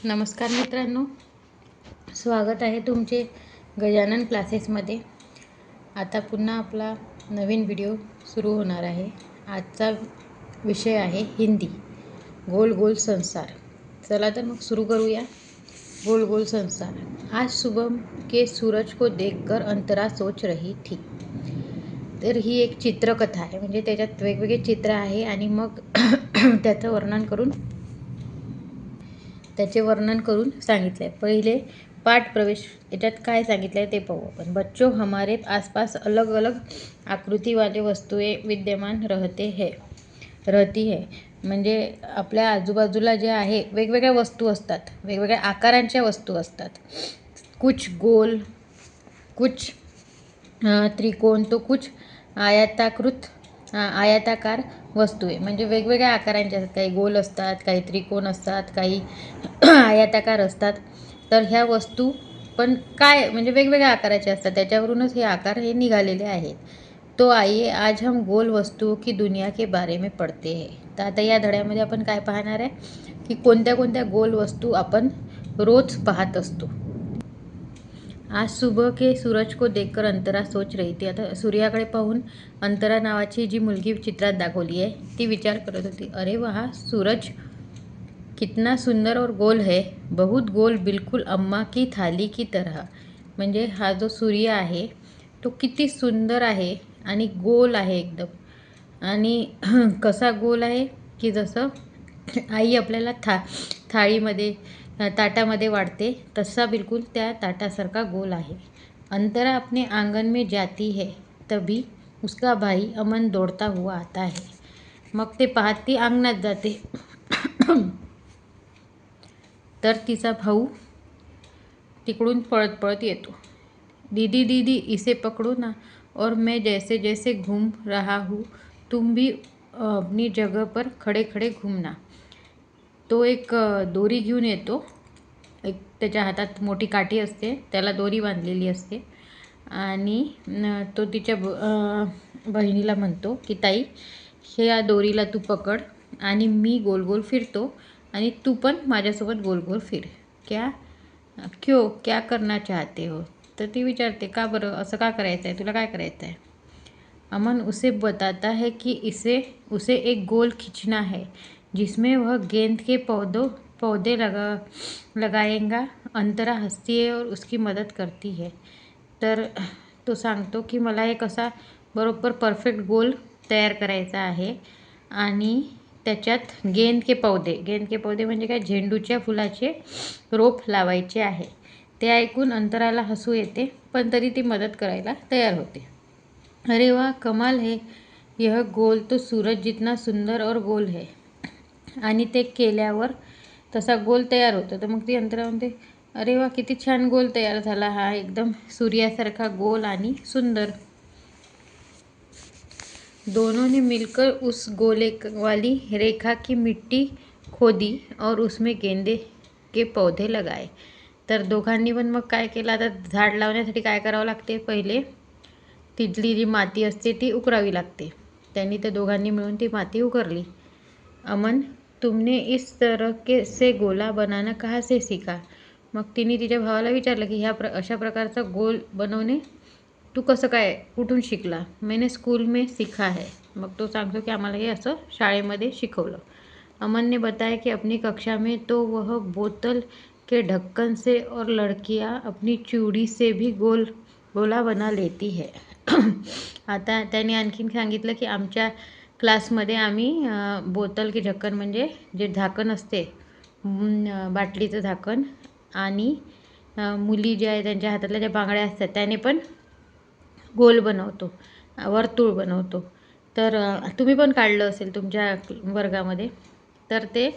नमस्कार मित्रांनो, स्वागत आहे तुमचे गजानन क्लासेसमध्ये। आता पुन्हा आपला नवीन व्हिडिओ सुरू होणार आहे। आजचा विषय आहे हिंदी, गोल गोल संसार। चला तर मग सुरू करूया। गोल गोल संसार। आज सुबह के सूरज को देखकर अंतरा सोच रही थी। तर ही एक चित्रकथा आहे, म्हणजे त्याच्यात वेगवेगळे चित्र आहे आणि मग त्याचं वर्णन करून सांगितलं आहे। पहिले पाठ प्रवेश याच्यात काय सांगितलं आहे ते पाहू आपण। बच्चों, हमारे आसपास अलग अलग आकृती वाले वस्तुएं विद्यमान रहती है। म्हणजे आपल्या आजूबाजूला जे आहे वेगवेगळ्या वस्तू असतात, वेगवेगळ्या आकारांच्या वस्तू असतात। कुछ गोल, कुछ त्रिकोण, तो कुछ आयताकार वस्तू आहे। म्हणजे वेगवेगळ्या आकारांच्या असतात, काही गोल असतात, काही त्रिकोण असतात, काही आयताकार असतात। तर ह्या वस्तू पण काय म्हणजे वेगवेगळ्या आकाराच्या असतात, त्याच्यावरूनच हे आकार हे निघालेले आहेत। तो आइए आज हम गोल वस्तुओं की दुनिया के बारे में पढ़ते हैं। तर आता या धड्यामध्ये आपण काय पाहणार आहे की कोणत्या कोणत्या गोल वस्तू आपण रोज पाहत असतो। आज सुबह के सूरज को देखकर अंतरा सोच रही थी। आता सूर्याकडे पाहून अंतरा नावाची जी मुलगी चित्रात दाखवली आहे ती विचार करत होती। अरे वाह, सूरज कितना सुंदर और गोल है, बहुत गोल, बिल्कुल अम्मा की थाली की तरह। म्हणजे हा जो सूर्य आहे तो किती सुंदर आहे आणि गोल आहे एकदम। आणि कसा गोल आहे की जसं आई आपल्याला थाळीमध्ये ताटामध्ये वाढते तसा बिल्कुल त्या ताटासारखा गोल आहे। अंतरा अपने आंगन में जाती है, तभी उसका भाई अमन दौड़ता हुआ आता है। मग ते पाहत ती अंगणात जाते तर तिचा भाऊ तिकडून पळत पळत येतो। दीदी दीदी, इसे पकड़ो ना, और मैं जैसे जैसे घूम रहा हूँ तुम भी अपनी जगह पर खड़े खड़े घूमना। तो एक दोरी घेऊन येतो, एक त्याच्या हातात मोठी काठी असते, त्याला दोरी बांधलेली असते आणि तो तिच्या बहिणीला म्हणतो की ताई, ह्या दोरीला तू पकड आणि मी गोल गोल फिरतो आणि तू पण माझ्यासोबत गोल गोल फिर। क्या करना चाहते हो? तर ती विचारते का बरं, असं का करायचं आहे, तुला काय करायचं आहे? अमन उसे बताता है कि उसे एक गोल खींचना है जिसमें वह गेंद के पौधे लगाएगा। अंतरा हसती है और उसकी मदद करती है। तर तो सांगतो की मला एक असा बरोबर परफेक्ट गोल तयार करायचा आहे आणि त्याच्यात गेंद के पौधे म्हणजे काय, झेंडूच्या फुलाचे रोप लावायचे आहे। ते ऐकून अंतराला हसू येते, पण तरी ती मदत करायला तयार होते। अरे वाह, कमाल है, यह गोल तो सूरज जितना सुंदर और गोल है। आणि ते केल्यावर तसा गोल तयार होतो। तर मग ती अंतरा म्हणते, अरे वा, किती छान गोल तयार झाला हा, एकदम सूर्यासारखा गोल आणि सुंदर। दोनों ने मिलकर उस गोले वाली रेखा की मिट्टी खोदी और उसमें गेंदे के पौधे लगाए। तर दोघांनी पण मग काय केलं, आता झाड लावण्यासाठी काय करावं लागते, पहिले तिथली जी माती असते ती उकरावी लागते। त्यांनी त्या दोघांनी मिळून ती माती उकरली। अमन, तुमने इस तरह के से गोला बनाना कहाँ से सीखा? मग तिने तिच्या भावाला विचारलं की अशा प्रकारचा गोल बनवणे तू कसं काय, कुठून शिकला? मैंने स्कूल में सीखा है। मग तो सांगतो की आम्हाला हे असं शाळेमध्ये शिकवलं। अमन ने बताया कि अपनी कक्षा में तो वह बोतल के ढक्कन से और लड़कियां अपनी चूड़ी से भी गोला बना लेती है। आता त्याने आणखीन सांगितलं की आमच्या क्लासमध्ये आम्ही बोतल की ढक्कन म्हणजे जे झाकण असते, बाटलीचं झाकण, आणि मुली ज्या आहे त्यांच्या हातातल्या ज्या बांगड्या असतात त्याने पण गोल बनवतो, वर्तुळ बनवतो। तर तुम्ही पण काढलं असेल तुमच्या वर्गामध्ये, तर ते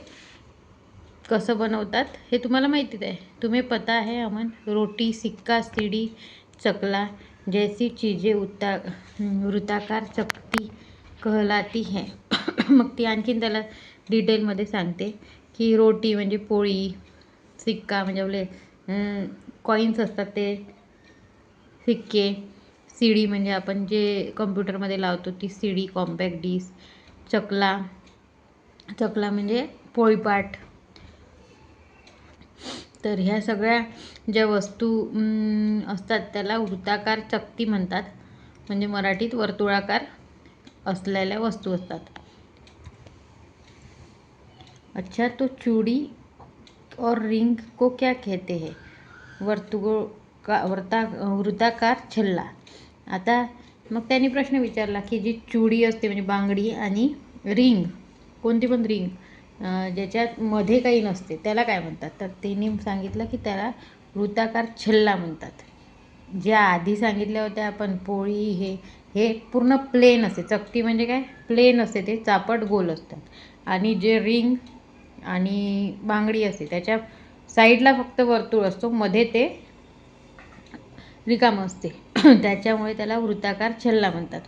कसं बनवतात हे तुम्हाला माहितीच आहे। तुम्हें पता है अमन, रोटी, सिक्का, सीढ़ी, चकला जैसी चीज़ें वृत्ताकार चकती कहलाती हैं। मग ती आणखीन त्याला डिटेलमध्ये सांगते की रोटी म्हणजे पोळी, सिक्का म्हणजे आपले कॉईन्स असतात ते सिक्के, सीडी म्हणजे आपण जे कम्प्युटरमध्ये लावतो ती सीडी, कॉम्पॅक्ट डिस्क, चकला म्हणजे पोळीपाट, तर ह्या सगळ्या ज्या वस्तू असतात त्याला वृत्ताकार चकती म्हणतात, म्हणजे मराठीत वर्तुळाकार असलेल्या वस्तू असतात. अच्छा, तो चूड़ी और रिंग को क्या कहते हैं? वृत्ताकार छल्ला. आता मग त्यांनी प्रश्न विचारला की जी चूडी असते म्हणजे बांगडी आणि रिंग, कोणती पण रिंग ज्याच्यात मध्ये काही नसते त्याला काय म्हणतात? तर त्यांनी सांगितलं की त्याला वृत्ताकार छल्ला म्हणतात. ज्या आधी सांगितल्या होत्या आपण पोळी, हे पूर्ण प्लेन असते. चकती म्हणजे काय, प्लेन असते, ते चापट गोल असतात. आणि जे रिंग आणि बांगडी असते त्याच्या साईडला फक्त वर्तुळ असतो, मध्ये ते रिकाम असते. त्याच्यामुळे त्याला वृत्ताकार छल्ला म्हणतात.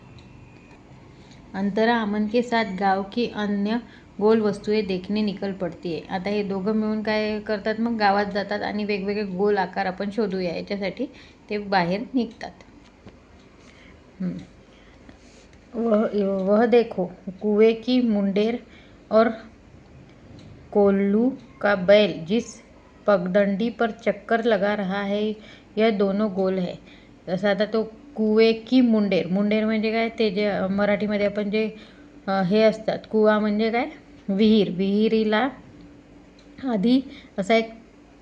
अंतरा अमन के साथ गाव की अन्य गोल वस्तुएं देखने निकल पडती है. आता हे दोघं मिळून काय करतात, मग गावात जातात आणि वेगवेगळे गोल आकार आपण शोधूया याच्यासाठी ते बाहेर निघतात. वह देखो कुएं की मुंडेर और कोल्लू का बैल जिस पगडंडी पर चक्कर लगा रहा है यह दोनों गोल है. जसं आता तो कुवे की मुंडेर, मुंडेर म्हणजे काय, ते जे मराठीमध्ये आपण जे हे असतात, कुवा म्हणजे काय, विहीर. विहिरीला आधी असा एक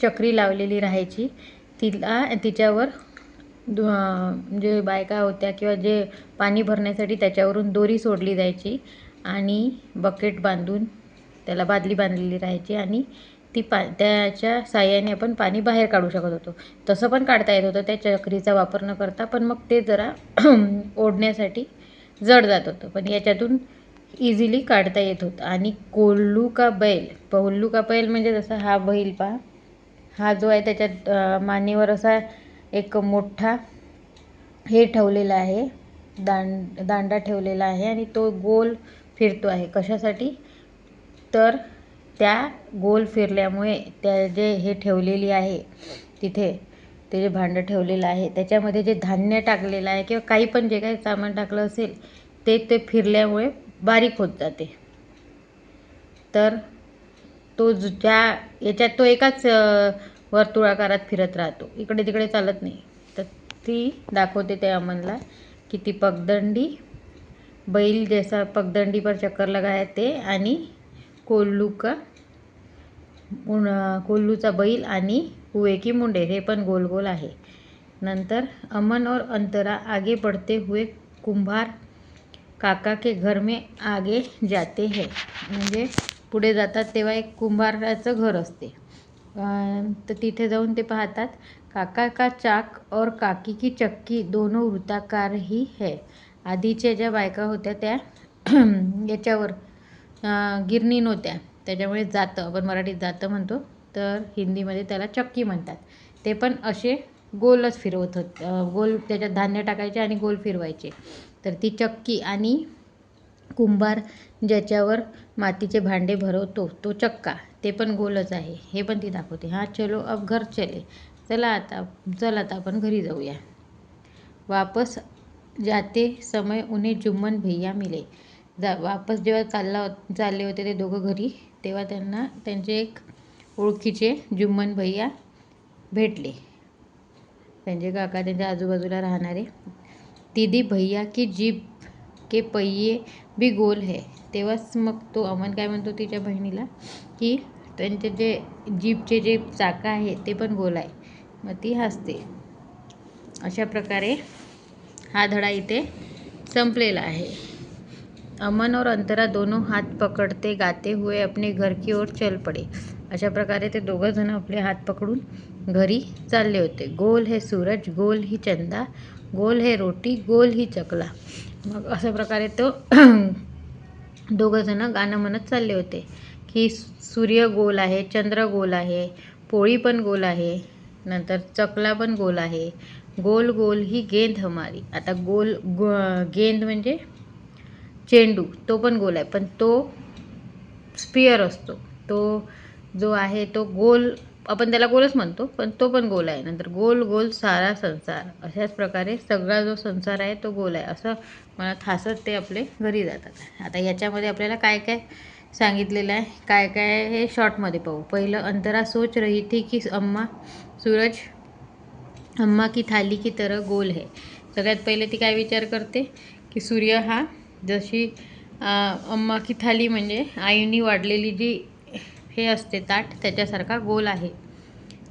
चक्री लावलेली राहायची, तिच्यावर जे बायका होत्या किंवा जे पाणी भरण्यासाठी त्याच्यावरून दोरी सोडली जायची आणि बकेट बांधून त्याला बादली बांधलेली राहायची आणि त्याच्या साह्याने आपण पाणी बाहेर काढू शकत होतो. तसं पण काढता येत होतं त्या चक्रीचा वापर न करता, पण मग ते जरा ओढण्यासाठी जड जात होतं, पण याच्यातून इझिली काढता येत होतं. आणि कोल्लू का बैल म्हणजे जसा हा बैल पहा, हा जो आहे त्याच्यात मानेवर असा एक मोठा हे ठेवलेला आहे, दांडा ठेवलेला आहे आणि तो गोल फिरतो आहे. कशासाठी? तर त्या गोल फिरल्यामुळे त्या जे हे ठेवलेली आहे तिथे, ते जे भांडं ठेवलेलं आहे त्याच्यामध्ये जे धान्य टाकलेलं आहे किंवा काही पण जे काही सामान टाकलं असेल ते फिरल्यामुळे बारीक होत जाते. तर तो ज्या याच्यात तो एकाच वर्तुळाकारात फिरत राहतो, इकडे तिकडे चालत नाही. तर ती दाखवते ते अमनला की ती पगदंडी, बैल जैसा पगदंडी पर चक्कर लगाया ते, आणि कोल्लूचा बैल आणि कुएं की मुंडेर हे पण गोल गोल आहे. नंतर अमन और अंतरा आगे बढ़ते हुए कुंभार काका के घर में आगे जाते हैं. म्हणजे पुढे जातात तेव्हा एक कुंभाराचं घर असते. तर तिथे जाऊन ते पाहतात काका का चाक और काकी की चक्की दोनों वृत्ताकार ही है. आधीच्या ज्या बायका होत्या त्या याच्यावर गिरणी नव्हत्या, त्याच्यामुळे जातं, आपण मराठीत जातं म्हणतो, तर हिंदीमध्ये त्याला चक्की म्हणतात. ते पण असे गोलच फिरवत गोल त्याच्यात धान्य टाकायचे आणि गोल फिरवायचे. तर ती चक्की आणि कुंभार ज्याच्यावर मातीचे भांडे भरवतो तो चक्का, ते पण गोलच आहे, हे पण ती दाखवते. हा चलो अब घर चले, चल आता आपण घरी जाऊया. वापस जाते समय उन्हें जुम्मन भैया मिले. वापस जेव्हा चालले होते ते दोघं घरी, तेव्हा त्यांना त्यांचे एक ओळखीचे जुम्मन भैया भेटले, त्यांचे काका, त्यांच्या आजूबाजूला राहणारे. दीदी भैया की जीप के पहिये भी गोल है. तेव्हाच मग तो अमन काय म्हणतो तिच्या बहिणीला की त्यांचे जे जीपचे जे चाकं आहे ते पण गोल आहे. मग ती हसते. अशा प्रकारे हा धडा इथे संपलेला आहे. अमन और अंतरा दोनों हाथ पकडते गाते हुए अपने घर की ओर चल पडे. अशा प्रकारे ते दोघं जण आपले हात पकडून घरी चालले होते. गोल है सूरज, गोल ही चंदा, गोल है रोटी, गोल ही चकला. मग अशा प्रकारे तो दोघं जण गाणं म्हणत चालले होते की सूर्य गोल आहे, चंद्र गोल आहे, पोळी पण गोल आहे, नंतर चकला पण गोल आहे, गोल गोल ही गेंद हमारी. आता गेंद म्हणजे चेंडू, तो पण गोल आहे, पण तो स्पियर असतो, तो जो आहे तो गोल, आपण त्याला गोलच म्हणतो, पण तो पण गोल आहे. नंतर गोल गोल सारा संसार, अशाच प्रकारे सगळा जो संसार आहे तो गोल आहे, असं म्हणत हसत ते आपले घरी जातात. आता याच्यामध्ये आपल्याला काय काय सांगितलेलं आहे. काय काय हे शॉर्टमध्ये पाहू. पहिलं, अंतरा सोच रही थी की सूरज अम्मा की थाली की तरह गोल है. सगळ्यात पहिले ती काय विचार करते की सूर्य हा जशी अम्मा की थाली म्हणजे आईने वाढलेली जी हे असते ताट त्याच्यासारखा गोल आहे.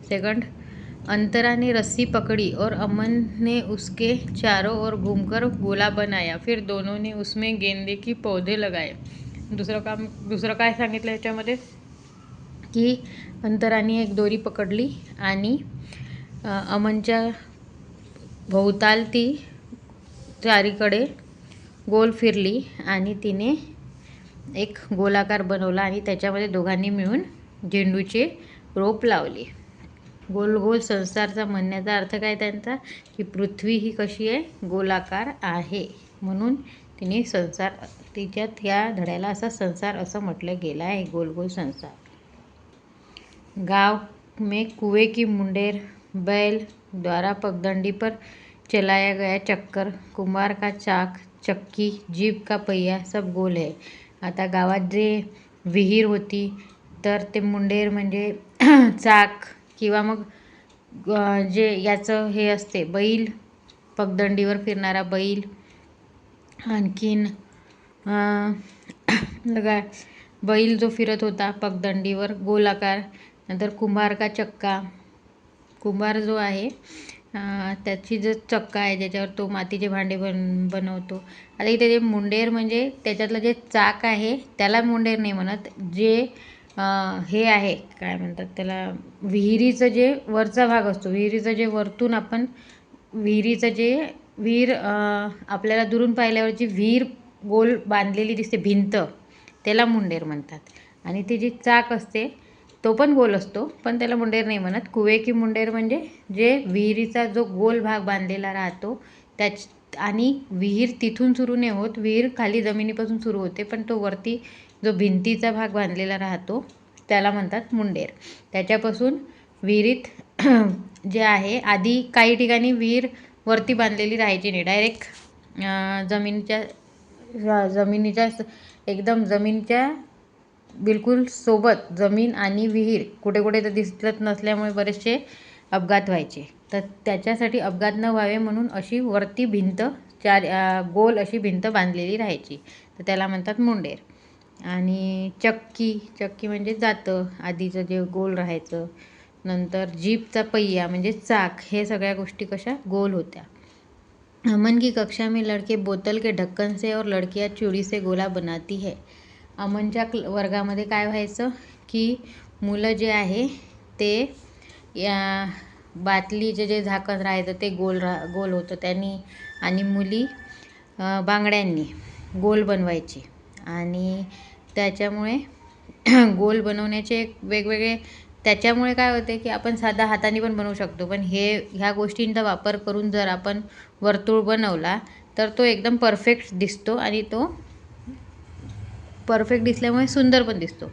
सेकंड, अंतरा ने रस्सी पकड़ी और अमन ने उसके चारों ओर घूमकर गोला बनाया. फिर दोनों ने उसमें गेंदे की पौधे लगाए. दुसरं काय सांगितलं याच्यामध्ये की अंतराने एक दोरी पकडली आणि अमनच्या भोवतालती चारीकडे गोल फिरली आणि तिने एक गोलाकार बनवला आणि त्याच्यामध्ये दोघांनी मिळून झेंडूचे रोप लावले. गोल गोल संसारचा म्हणण्याचा अर्थ काय त्यांचा की पृथ्वी ही कशी आहे, गोलाकार आहे. म्हणून तिने संसार, तिच्यात ह्या धड्याला असा संसार असं म्हटलं गेलं आहे, गोल गोल संसार. गांव में कुएं की मुंडेर, बैल द्वारा पगडंडी पर चलाया गया चक्कर, कुंभार का चाक, चक्की, जीप का पहिया सब गोल है. आता गावात जे विहीर होती तर ते मुंडेर म्हणजे चाक किंवा मग जे याचं हे असते बैल, पगदंडीवर फिरणारा बैल. आणखीन बैल जो फिरत होता पगदंडीवर गोलाकार. नंतर कुंभार का चक्का, कुंभार जो आहे त्याची जो चक्का आहे ज्याच्यावर तो मातीचे भांडे बनवतो. आता इथे जे मुंडेर म्हणजे त्याच्यातलं जे चाक आहे त्याला मुंडेर नाही म्हणत. जे हे आहे काय म्हणतात त्याला, विहिरीचं जे वरचा भाग असतो, विहिरीचं जे वरतून आपण विहिरीचं जे विहीर आपल्याला दुरून पाहिल्यावरची विहीर गोल बांधलेली दिसते भिंत, त्याला मुंडेर म्हणतात. आणि ती जी चाक असते तो पण गोल असतो पण त्याला मुंडेर नाही म्हणत. कुवे की मुंडेर म्हणजे जे विहिरीचा जो गोल भाग बांधलेला राहतो आणि विहीर तिथून सुरू नाही होत, विहीर खाली जमिनीपासून सुरू होते पण तो वरती जो भिंतीचा भाग बांधलेला राहतो त्याला म्हणतात मुंडेर. त्याच्यापासून विहिरीत जे आहे, आधी काही ठिकाणी विहीर वरती बांधलेली राहायची नाही, डायरेक्ट जमिनीच्या एकदम जमिनीच्या बिलकुल सोबत जमीन आणि विहीर कुठे कुठे तर दिसत नसल्यामुळे बरेचसे अपघात व्हायचे. तर त्याच्यासाठी अपघात न व्हावे म्हणून अशी वरती भिंत गोल अशी भिंत बांधलेली राहायची, तर त्याला म्हणतात मुंडेर. आणि चक्की म्हणजे जातं आधीचं जे गोल राहायचं. नंतर जीपचा पहिया म्हणजे चाक, हे सगळ्या गोष्टी कशा गोल होत्या. अमन की कक्षा में लड़के बोतल के ढक्कन से और लड़कियां चूड़ी से गोला बनाती है. अमनच्या वर्गामध्ये काय व्हायचं की मुलं जे आहे ते या बाटलीचे जे झाकण राहायचं ते गोल होतं त्यांनी, आणि मुली बांगड्यांनी गोल बनवायची. आणि त्याच्यामुळे गोल बनवण्याचे वेगवेगळे, त्याच्यामुळे काय होते की आपण साधा हाताने पण बनवू शकतो, पण ह्या गोष्टींचा वापर करून जर आपण वर्तुळ बनवला तर तो एकदम परफेक्ट दिसतो आणि तो परफेक्ट दिसल्यामुळे सुंदर पण दिसतो.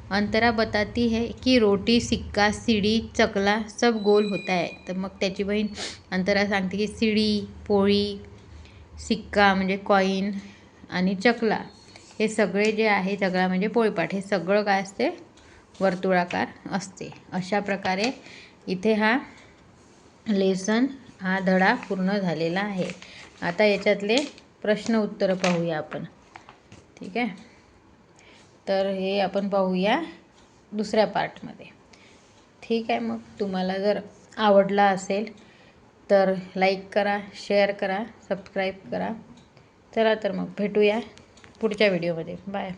अंतरा बताती है की रोटी, सिक्का, सीडी, चकला सब गोल होता है. तर मग त्याची बहीण अंतरा सांगते की सीडी, पोळी, सिक्का म्हणजे कॉईन आणि चकला हे सगळे जे आहे, चकला म्हणजे पोळपाट, हे सगळं काय असते वर्तुळाकार असते. अशा प्रकारे इथे हा लेसन, हा धडा पूर्ण झालेला आहे. आता याच्यातले प्रश्न उत्तर पाहूया आपण. ठीक आहे, तर हे आपण पाहूया दुसऱ्या पार्टमध्ये. ठीक आहे, मग तुम्हाला जर आवडला असेल तर लाईक करा, शेअर करा, सबस्क्राईब करा. चला तर मग भेटूया पुढच्या व्हिडिओमध्ये. बाय.